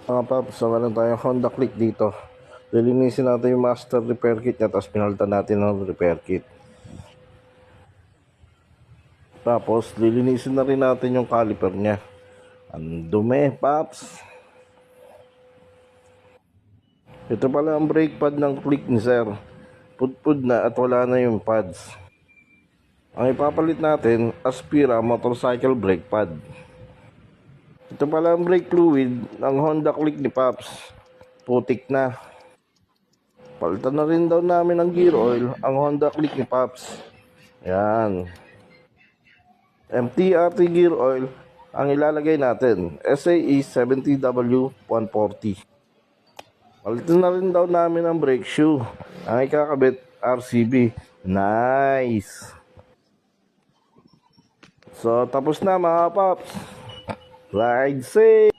Mga paps, so meron tayong Honda Click dito. Lilinisin natin yung master repair kit niya, tapos pinalitan natin ng repair kit. Tapos lilinisin na rin natin yung caliper niya. Ang dumi, paps. Ito pala ang brake pad ng Click ni sir. Pudpud na at wala na yung pads. Ang ipapalit natin, Aspira motorcycle brake pad. Ito pala ang brake fluid ng Honda Click ni paps. Putik na. Palitan na rin daw namin ng gear oil ang Honda Click ni paps. Yan. MTRT gear oil ang ilalagay natin. SAE 70W140. Palitan na rin daw namin ang brake shoe. Ang ikakabit, RCB. Nice. So, tapos na mga paps. Ride safe.